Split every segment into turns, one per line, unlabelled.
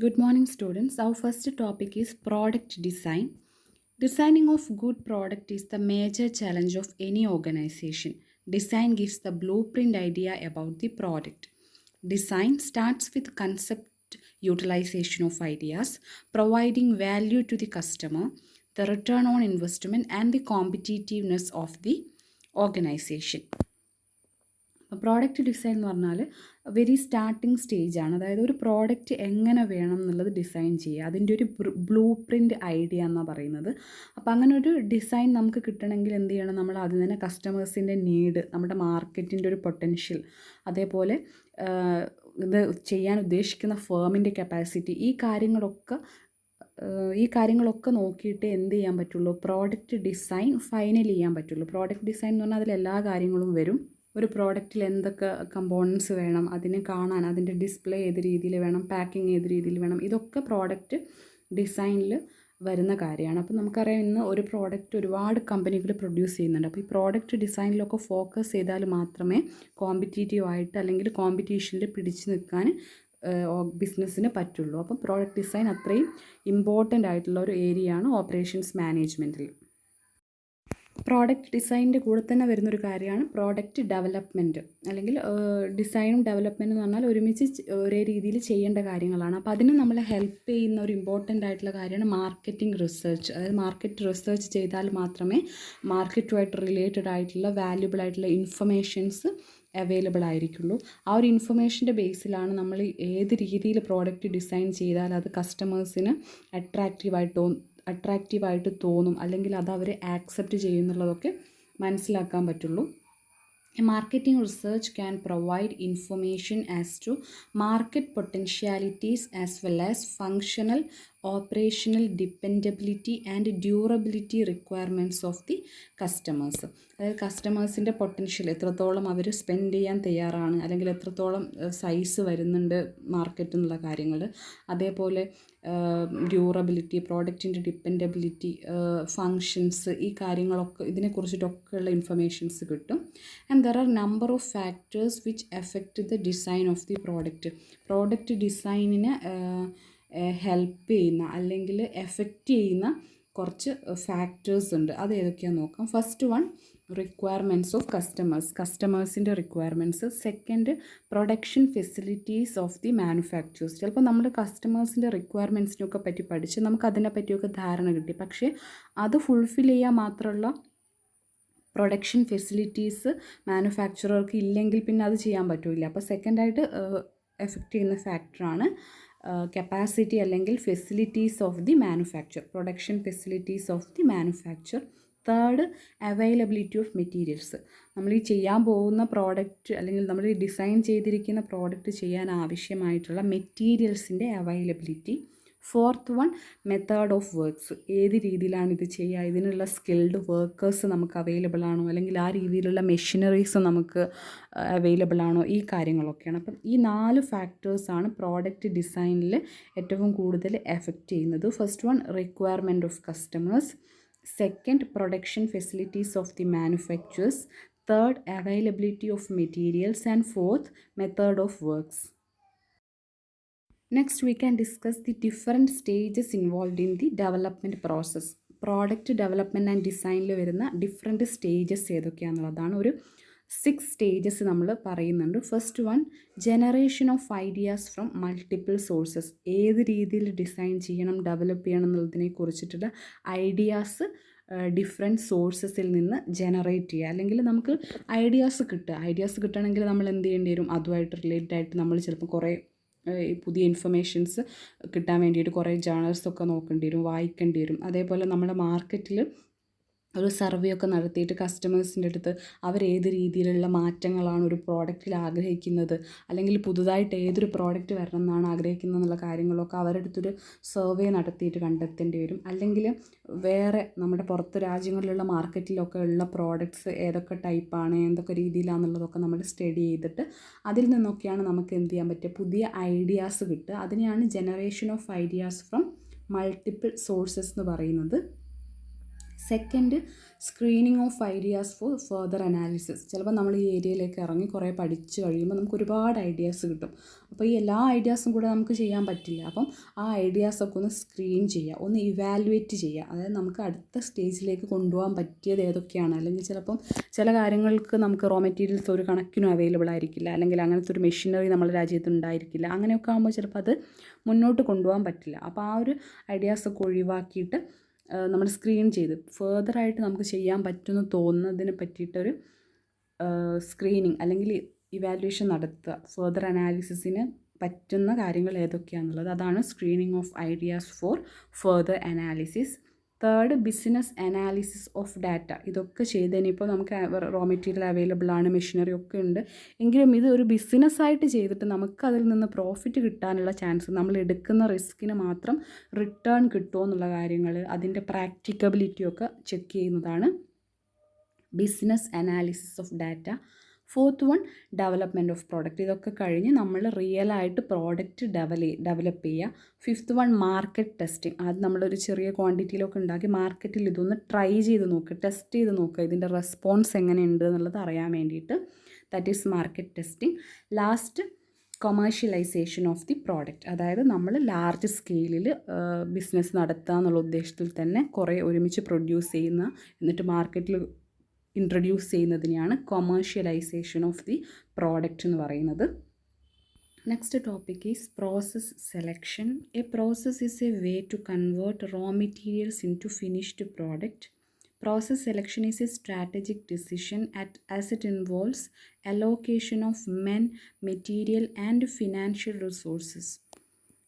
Good morning, students. Our first topic is product design. Designing of good product is the major challenge of any organization. Design gives the blueprint idea about the product. Design starts with concept utilization of ideas, providing value to the customer, the return on investment, and the competitiveness of the organization. Product design എന്ന് പറഞ്ഞാൽ very starting സ്റ്റേജാണ്. അതായത് ഒരു product എങ്ങനെ വേണം എന്നുള്ളത് design ചെയ്യുക, അതിൻ്റെ ഒരു ബ്ലൂ പ്രിൻ്റ് ഐഡിയ എന്നാണ് പറയുന്നത്. അപ്പോൾ അങ്ങനെ ഒരു ഡിസൈൻ നമുക്ക് കിട്ടണമെങ്കിൽ എന്ത് ചെയ്യണം, നമ്മൾ ആദ്യം തന്നെ കസ്റ്റമേഴ്സിൻ്റെ നീഡ്, നമ്മുടെ മാർക്കറ്റിൻ്റെ ഒരു പൊട്ടൻഷ്യൽ, അതേപോലെ ഇത് ചെയ്യാൻ ഉദ്ദേശിക്കുന്ന ഫേമിൻ്റെ കപ്പാസിറ്റി, ഈ കാര്യങ്ങളൊക്കെ നോക്കിയിട്ട് എന്ത് ചെയ്യാൻ പറ്റുള്ളൂ, പ്രോഡക്റ്റ് ഡിസൈൻ ഫൈനൽ ചെയ്യാൻ പറ്റുള്ളൂ. പ്രോഡക്റ്റ് ഡിസൈൻ എന്ന് പറഞ്ഞാൽ അതിൽ എല്ലാ കാര്യങ്ങളും വരും. ഒരു പ്രോഡക്റ്റിൽ എന്തൊക്കെ കമ്പോണൻസ് വേണം, അതിനെ കാണാൻ, അതിൻ്റെ ഡിസ്പ്ലേ ഏത് രീതിയിൽ വേണം, പാക്കിംഗ് ഏത് രീതിയിൽ വേണം, ഇതൊക്കെ പ്രോഡക്റ്റ് ഡിസൈനിൽ വരുന്ന കാര്യമാണ്. അപ്പോൾ നമുക്കറിയാം ഇന്ന് ഒരു പ്രോഡക്റ്റ് ഒരുപാട് കമ്പനികൾ പ്രൊഡ്യൂസ് ചെയ്യുന്നുണ്ട്. അപ്പോൾ ഈ പ്രോഡക്റ്റ് ഡിസൈനിലൊക്കെ ഫോക്കസ് ചെയ്താൽ മാത്രമേ കോമ്പറ്റീറ്റീവ് ആയിട്ട് അല്ലെങ്കിൽ കോമ്പറ്റീഷനിൽ പിടിച്ചു നിൽക്കാൻ ബിസിനസ്സിന് പറ്റുള്ളൂ. അപ്പം പ്രോഡക്റ്റ് ഡിസൈൻ അത്രയും ഇമ്പോർട്ടൻ്റ് ആയിട്ടുള്ള ഒരു ഏരിയയാണ് ഓപ്പറേഷൻസ് മാനേജ്മെൻറ്റിൽ. പ്രോഡക്റ്റ് ഡിസൈനിൻ്റെ കൂടെ തന്നെ വരുന്നൊരു കാര്യമാണ് പ്രോഡക്റ്റ് ഡെവലപ്മെൻറ്റ്, അല്ലെങ്കിൽ ഡിസൈനും ഡെവലപ്മെൻറ്റ് എന്ന് പറഞ്ഞാൽ ഒരുമിച്ച് ഒരേ രീതിയിൽ ചെയ്യേണ്ട കാര്യങ്ങളാണ്. അപ്പോൾ അതിന് നമ്മളെ ഹെൽപ്പ് ചെയ്യുന്ന ഒരു ഇമ്പോർട്ടൻ്റ് ആയിട്ടുള്ള കാര്യമാണ് മാർക്കറ്റിംഗ് റിസർച്ച്. അതായത് മാർക്കറ്റ് റിസർച്ച് ചെയ്താൽ മാത്രമേ മാർക്കറ്റുമായിട്ട് റിലേറ്റഡ് ആയിട്ടുള്ള വാല്യുബിൾ ആയിട്ടുള്ള ഇൻഫർമേഷൻസ് അവൈലബിൾ ആയിരിക്കുള്ളൂ. ആ ഒരു ഇൻഫർമേഷൻ്റെ ബേസിലാണ് നമ്മൾ ഏത് രീതിയിൽ പ്രോഡക്റ്റ് ഡിസൈൻ ചെയ്താൽ അത് കസ്റ്റമേഴ്സിന് അട്രാക്റ്റീവായിട്ട് തോന്നും, അല്ലെങ്കിൽ അത് അവർ ആക്സെപ്റ്റ് ചെയ്യുന്നുള്ളതൊക്കെ മനസ്സിലാക്കാൻ പറ്റുള്ളൂ. Marketing research can provide information as to market potentialities as well as functional, operational, dependability and durability requirements of the customers. അതായത് കസ്റ്റമേഴ്സിൻ്റെ പൊട്ടൻഷ്യൽ എത്രത്തോളം അവർ സ്പെൻഡ് ചെയ്യാൻ തയ്യാറാണ്, അല്ലെങ്കിൽ എത്രത്തോളം സൈസ് വരുന്നുണ്ട് മാർക്കറ്റ് എന്നുള്ള കാര്യങ്ങൾ, അതേപോലെ ഡ്യൂറബിലിറ്റി, പ്രോഡക്റ്റിൻ്റെ ഡിപ്പെൻഡബിലിറ്റി, ഫങ്ഷൻസ്, ഈ കാര്യങ്ങളൊക്കെ ഇതിനെക്കുറിച്ചിട്ടൊക്കെയുള്ള ഇൻഫർമേഷൻസ് കിട്ടും. And there are number of factors which affect the design of the product. Product ഡിസൈനിനെ ഹെൽപ്പ് ചെയ്യുന്ന അല്ലെങ്കിൽ എഫക്റ്റ് ചെയ്യുന്ന കുറച്ച് ഫാക്ടേഴ്സ് ഉണ്ട്. അത് ഏതൊക്കെയാണെന്ന് നോക്കാം. ഫസ്റ്റ് വൺ, റിക്വയർമെൻറ്റ്സ് ഓഫ് കസ്റ്റമേഴ്സിൻ്റെ requirements. Second, production facilities of the manufacturers. ചിലപ്പോൾ നമ്മൾ കസ്റ്റമേഴ്സിൻ്റെ റിക്വയർമെൻറ്റ്സിനൊക്കെ പറ്റി പഠിച്ച് നമുക്ക് അതിനെ പറ്റിയൊക്കെ ധാരണ കിട്ടി, പക്ഷേ അത് ഫുൾഫിൽ ചെയ്യാൻ മാത്രമുള്ള പ്രൊഡക്ഷൻ ഫെസിലിറ്റീസ് മാനുഫാക്ചറർക്ക് ഇല്ലെങ്കിൽ പിന്നെ അത് ചെയ്യാൻ പറ്റില്ല. അപ്പോൾ സെക്കൻഡായിട്ട് എഫക്റ്റ് ചെയ്യുന്ന ഫാക്ടറാണ് കപ്പാസിറ്റി അല്ലെങ്കിൽ facilities of the manufacture, production facilities of the manufacture. Third, availability of materials. നമ്മൾ ഈ ചെയ്യാൻ പോകുന്ന പ്രോഡക്റ്റ് അല്ലെങ്കിൽ നമ്മൾ ഈ ഡിസൈൻ ചെയ്തിരിക്കുന്ന പ്രോഡക്റ്റ് ചെയ്യാൻ ആവശ്യമായിട്ടുള്ള മെറ്റീരിയൽസിൻ്റെ availability. Fourth one, method of works. ഏത് രീതിയിലാണ് ഇത് ചെയ്യുക, ഇതിനുള്ള സ്കിൽഡ് വർക്കേഴ്സ് നമുക്ക് അവൈലബിൾ ആണോ, അല്ലെങ്കിൽ ആ രീതിയിലുള്ള മെഷീനറീസ് നമുക്ക് അവൈലബിൾ ആണോ, ഈ കാര്യങ്ങളൊക്കെയാണ്. അപ്പം ഈ 4 ഫാക്ടേഴ്സാണ് പ്രോഡക്റ്റ് ഡിസൈനിൽ ഏറ്റവും കൂടുതൽ എഫക്റ്റ് ചെയ്യുന്നത്. First one, requirement of customers. Second, production facilities of the manufacturers. Third, availability of materials. And fourth, method of works. Next, we can discuss the different stages involved in the development process. Product development and ഡിസൈനിൽ വരുന്ന different stages ഏതൊക്കെയാണെന്നുള്ളതാണ്. ഒരു 6 stages നമ്മൾ പറയുന്നുണ്ട്. First one, generation of ideas from multiple sources. ഏത് രീതിയിൽ design ചെയ്യണം, develop ചെയ്യണം എന്നുള്ളതിനെ കുറിച്ചിട്ടുള്ള ഐഡിയാസ് ഡിഫറെൻറ്റ് സോഴ്സസിൽ നിന്ന് ജനറേറ്റ് ചെയ്യുക. അല്ലെങ്കിൽ നമുക്ക് ഐഡിയാസ് കിട്ടണമെങ്കിൽ നമ്മൾ എന്ത് ചെയ്യേണ്ടി വരും, അതുമായിട്ട് റിലേറ്റഡ് ആയിട്ട് നമ്മൾ ചിലപ്പോൾ കുറേ പുതിയ ഇൻഫർമേഷൻസ് കിട്ടാൻ വേണ്ടിയിട്ട് കുറേ ജേണൽസൊക്കെ നോക്കേണ്ടി വരും, വായിക്കേണ്ടി വരും. അതേപോലെ നമ്മുടെ മാർക്കറ്റിൽ ഒരു സർവേ ഒക്കെ നടത്തിയിട്ട് കസ്റ്റമേഴ്സിൻ്റെ അടുത്ത് അവരേത് രീതിയിലുള്ള മാറ്റങ്ങളാണ് ഒരു പ്രോഡക്റ്റിൽ ആഗ്രഹിക്കുന്നത്, അല്ലെങ്കിൽ പുതുതായിട്ട് ഏതൊരു പ്രോഡക്റ്റ് വരണം എന്നാണ് ആഗ്രഹിക്കുന്നത് എന്നുള്ള കാര്യങ്ങളൊക്കെ അവരുടെ അടുത്തൊരു സർവേ നടത്തിയിട്ട് കണ്ടെത്തേണ്ടി വരും. അല്ലെങ്കിൽ വേറെ നമ്മുടെ പുറത്ത് രാജ്യങ്ങളിലുള്ള മാർക്കറ്റിലൊക്കെ ഉള്ള പ്രോഡക്റ്റ്സ് ഏതൊക്കെ ടൈപ്പാണ്, എന്തൊക്കെ രീതിയിലാണെന്നുള്ളതൊക്കെ നമ്മൾ സ്റ്റഡി ചെയ്തിട്ട് അതിൽ നിന്നൊക്കെയാണ് നമുക്ക് എന്ത് ചെയ്യാൻ പറ്റുക, പുതിയ ഐഡിയാസ് കിട്ടുക. അതിനെയാണ് generation of ideas from multiple sources എന്ന് പറയുന്നത്. Second, screening of ideas four further analysis. ചിലപ്പോൾ നമ്മൾ ഈ ഏരിയയിലേക്ക് ഇറങ്ങി കുറേ പഠിച്ച് കഴിയുമ്പോൾ നമുക്ക് ഒരുപാട് ഐഡിയാസ് കിട്ടും. അപ്പോൾ ഈ എല്ലാ ഐഡിയാസും കൂടെ നമുക്ക് ചെയ്യാൻ പറ്റില്ല. അപ്പം ആ ഐഡിയാസൊക്കെ ഒന്ന് സ്ക്രീൻ ചെയ്യുക, ഒന്ന് ഇവാലുവേറ്റ് ചെയ്യുക. അതായത് നമുക്ക് അടുത്ത സ്റ്റേജിലേക്ക് കൊണ്ടുപോകാൻ പറ്റിയത് ഏതൊക്കെയാണ്. അല്ലെങ്കിൽ ചിലപ്പം ചില കാര്യങ്ങൾക്ക് നമുക്ക് റോ മെറ്റീരിയൽസ് ഒരു കണക്കിനും അവൈലബിൾ ആയിരിക്കില്ല, അല്ലെങ്കിൽ അങ്ങനത്തെ ഒരു മെഷീനറി നമ്മുടെ രാജ്യത്ത് ഉണ്ടായിരിക്കില്ല. അങ്ങനെയൊക്കെ ആകുമ്പോൾ ചിലപ്പോൾ അത് മുന്നോട്ട് കൊണ്ടുപോകാൻ പറ്റില്ല. അപ്പോൾ ആ ഒരു ഐഡിയാസൊക്കെ ഒഴിവാക്കിയിട്ട് നമ്മൾ സ്ക്രീൻ ചെയ്ത് ഫേർദറായിട്ട് നമുക്ക് ചെയ്യാൻ പറ്റുമെന്ന് തോന്നുന്നതിനെ പറ്റിയിട്ടൊരു സ്ക്രീനിങ് അല്ലെങ്കിൽ ഇവാലുവേഷൻ നടത്തുക. ഫേർദർ അനാലിസിസിന് പറ്റുന്ന കാര്യങ്ങൾ ഏതൊക്കെയാണെന്നുള്ളത്, അതാണ് screening of ideas four further analysis. Third, business analysis of data. ഇതൊക്കെ ചെയ്ത് ഇനിയിപ്പോൾ നമുക്ക് റോ മെറ്റീരിയൽ അവൈലബിൾ ആണ്, മെഷീനറി ഒക്കെ ഉണ്ട്, എങ്കിലും ഇത് ഒരു ബിസിനസ്സായിട്ട് ചെയ്തിട്ട് നമുക്ക് അതിൽ നിന്ന് പ്രോഫിറ്റ് കിട്ടാനുള്ള ചാൻസ്, നമ്മൾ എടുക്കുന്ന റിസ്കിന് മാത്രം റിട്ടേൺ കിട്ടുമോ എന്നുള്ള കാര്യങ്ങൾ, അതിൻ്റെ പ്രാക്ടിക്കബിലിറ്റിയൊക്കെ ചെക്ക് ചെയ്യുന്നതാണ് business analysis of data. Fourth one, development of product. ഇതൊക്കെ കഴിഞ്ഞ് നമ്മൾ റിയലായിട്ട് പ്രോഡക്റ്റ് ഡെവലപ്പ് ചെയ്യുക. Fifth one, market testing. അത് നമ്മളൊരു ചെറിയ ക്വാണ്ടിറ്റിയിലൊക്കെ ഉണ്ടാക്കി മാർക്കറ്റിൽ ഇതൊന്ന് ട്രൈ ചെയ്ത് നോക്കുക, ടെസ്റ്റ് ചെയ്ത് നോക്കുക, ഇതിൻ്റെ റെസ്പോൺസ് എങ്ങനെയുണ്ട് എന്നുള്ളത് അറിയാൻ വേണ്ടിയിട്ട്. That is market testing. Last, commercialisation of the product. അതായത് നമ്മൾ ലാർജ് സ്കെയിലിൽ ബിസിനസ് നടത്തുക എന്നുള്ള ഉദ്ദേശത്തിൽ തന്നെ കുറേ ഒരുമിച്ച് പ്രൊഡ്യൂസ് ചെയ്യുന്ന, എന്നിട്ട് മാർക്കറ്റിൽ ഇൻട്രൊഡ്യൂസ് ചെയ്യുന്നതിനെയാണ് കൊമേഴ്ഷ്യലൈസേഷൻ ഓഫ് ദി പ്രോഡക്റ്റ് എന്ന് പറയുന്നത്. Next topic is process selection. A process is a way to convert raw materials into finished product. Process selection is a strategic decision as it involves allocation of men, material and financial resources.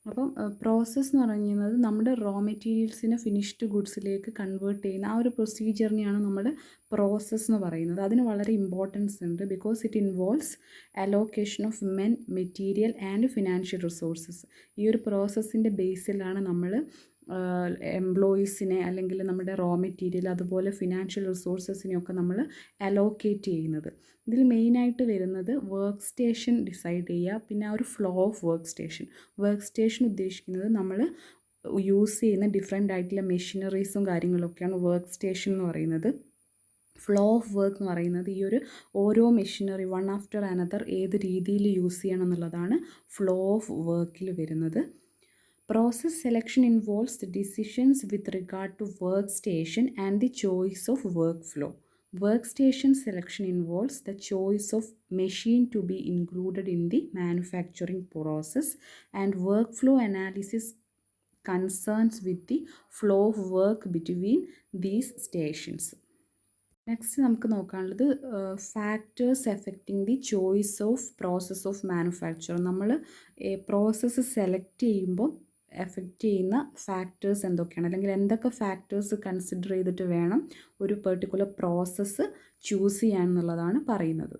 അപ്പം process എന്ന് പറയുന്നത് നമ്മുടെ raw മെറ്റീരിയൽസിനെ finished ഗുഡ്സിലേക്ക് convert ചെയ്യുന്ന ആ ഒരു പ്രൊസീജിയറിനെയാണ് നമ്മൾ process എന്ന് പറയുന്നത്. അതിന് വളരെ ഇമ്പോർട്ടൻസ് ഉണ്ട്, because it involves allocation of men, material and financial resources. ഈ ഒരു പ്രോസസ്സിൻ്റെ ബേസിലാണ് നമ്മൾ എംപ്ലോയീസിനെ അല്ലെങ്കിൽ നമ്മുടെ റോ മെറ്റീരിയൽ അതുപോലെ ഫിനാൻഷ്യൽ റിസോഴ്സസിനെയൊക്കെ നമ്മൾ അലോക്കേറ്റ് ചെയ്യുന്നത്. ഇതിൽ മെയിനായിട്ട് വരുന്നത് വർക്ക് സ്റ്റേഷൻ ഡിസൈഡ് ചെയ്യുക, പിന്നെ ആ ഒരു flow of work station. Work station ഉദ്ദേശിക്കുന്നത് നമ്മൾ യൂസ് ചെയ്യുന്ന ഡിഫറെൻ്റ് ആയിട്ടുള്ള മെഷീനറീസും കാര്യങ്ങളൊക്കെയാണ് വർക്ക് സ്റ്റേഷൻ എന്ന് പറയുന്നത്. ഫ്ലോ ഓഫ് വർക്ക് എന്ന് പറയുന്നത് ഈ ഒരു ഓരോ മെഷീനറി വൺ ആഫ്റ്റർ അനദർ ഏത് രീതിയിൽ യൂസ് ചെയ്യണം എന്നുള്ളതാണ് ഫ്ലോ ഓഫ് വർക്കിൽ വരുന്നത്. Process selection involves the decisions with regard to workstation and the choice of workflow. Workstation selection involves the choice of machine to be included in the manufacturing process, and workflow analysis concerns with the flow of work between these stations. Next നമുക്ക് നോക്കാനുള്ളത് factors affecting the choice of process of manufacture. നമ്മൾ process select ചെയ്യുമ്പോൾ affect ചെയ്യുന്ന factors എന്തൊക്കെയാണ്, അല്ലെങ്കിൽ എന്തൊക്കെ factors consider ചെയ്തിട്ട് വേണം ഒരു പെർട്ടിക്കുലർ പ്രോസസ്സ് ചൂസ് ചെയ്യാമെന്നുള്ളതാണ് പറയുന്നത്.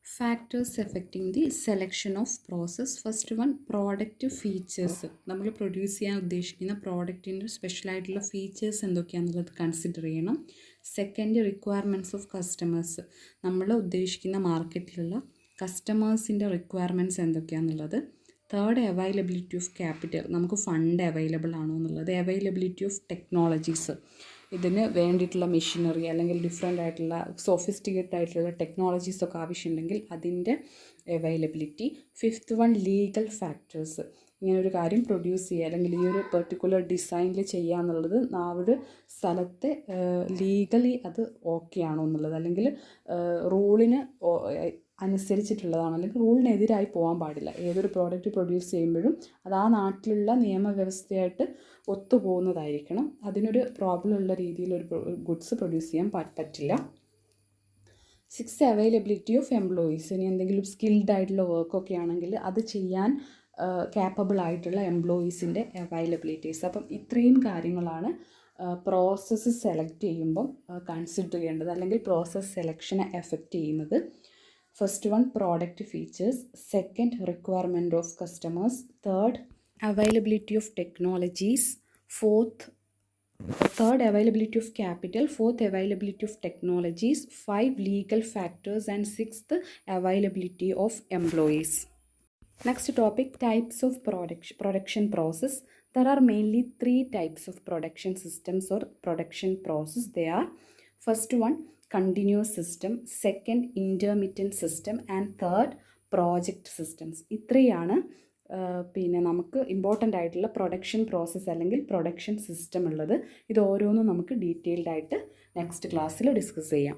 Factors affecting the selection of process. First one, product features. നമ്മൾ പ്രൊഡ്യൂസ് ചെയ്യാൻ ഉദ്ദേശിക്കുന്ന പ്രോഡക്റ്റിൻ്റെ സ്പെഷ്യലായിട്ടുള്ള ഫീച്ചേഴ്സ് എന്തൊക്കെയാണെന്നുള്ളത് കൺസിഡർ ചെയ്യണം. Second, requirements of customers. നമ്മൾ ഉദ്ദേശിക്കുന്ന മാർക്കറ്റിലുള്ള കസ്റ്റമേഴ്സിൻ്റെ റിക്വയർമെൻറ്റ്സ് എന്തൊക്കെയാണെന്നുള്ളത്. Third, availability of capital. നമുക്ക് ഫണ്ട് അവൈലബിൾ ആണോ എന്നുള്ളത്. Availability of technologies. ഇതിന് വേണ്ടിയിട്ടുള്ള മെഷീനറി അല്ലെങ്കിൽ ഡിഫറെൻ്റ് ആയിട്ടുള്ള സോഫിസ്റ്റിക്കേറ്റഡ് ആയിട്ടുള്ള ടെക്നോളജീസൊക്കെ ആവശ്യമുണ്ടെങ്കിൽ അതിൻ്റെ availability. Fifth one, legal factors. ഇങ്ങനൊരു കാര്യം പ്രൊഡ്യൂസ് ചെയ്യുക അല്ലെങ്കിൽ ഈ ഒരു പെർട്ടിക്കുലർ ഡിസൈനിൽ ചെയ്യുക എന്നുള്ളത് ആ ഒരു സ്ഥലത്തെ ലീഗലി അത് ഓക്കെ ആണോ എന്നുള്ളത്, അല്ലെങ്കിൽ റൂളിന് അനുസരിച്ചിട്ടുള്ളതാണ്, അല്ലെങ്കിൽ റൂളിനെതിരായി പോകാൻ പാടില്ല. ഏതൊരു പ്രോഡക്റ്റ് പ്രൊഡ്യൂസ് ചെയ്യുമ്പോഴും അത് ആ നാട്ടിലുള്ള നിയമവ്യവസ്ഥയായിട്ട് ഒത്തുപോകുന്നതായിരിക്കണം. അതിനൊരു പ്രോബ്ലം ഉള്ള രീതിയിൽ ഒരു ഗുഡ്സ് പ്രൊഡ്യൂസ് ചെയ്യാൻ പറ്റില്ല. Six, availability of employees. ഇനി എന്തെങ്കിലും സ്കിൽഡ് ആയിട്ടുള്ള വർക്കൊക്കെ ആണെങ്കിൽ അത് ചെയ്യാൻ ക്യാപ്പബിൾ ആയിട്ടുള്ള എംപ്ലോയീസിൻ്റെ അവൈലബിലിറ്റീസ്. അപ്പം ഇത്രയും കാര്യങ്ങളാണ് പ്രോസസ്സ് സെലക്ട് ചെയ്യുമ്പം കൺസിഡർ ചെയ്യേണ്ടത്, അല്ലെങ്കിൽ പ്രോസസ്സ് സെലക്ഷനെ എഫക്റ്റ് ചെയ്യുന്നത്. First one, product features. Second, requirement of customers. Third, availability of technologies. Third, availability of capital. Fourth, availability of technologies. 5, legal factors. And 6th, availability of employees. Next topic, types of production process. There are mainly 3 types of production systems or production process. They are, first one, continuous system, second, intermittent system, and third, project systems. ഇത്രയാണ് പിന്നെ നമുക്ക് important ആയിട്ടുള്ള production process അല്ലെങ്കിൽ production system ഉള്ളത്. ഇത് ഓരോന്നും നമുക്ക് detailed ആയിട്ട് നെക്സ്റ്റ് ക്ലാസ്സിൽ ഡിസ്കസ് ചെയ്യാം.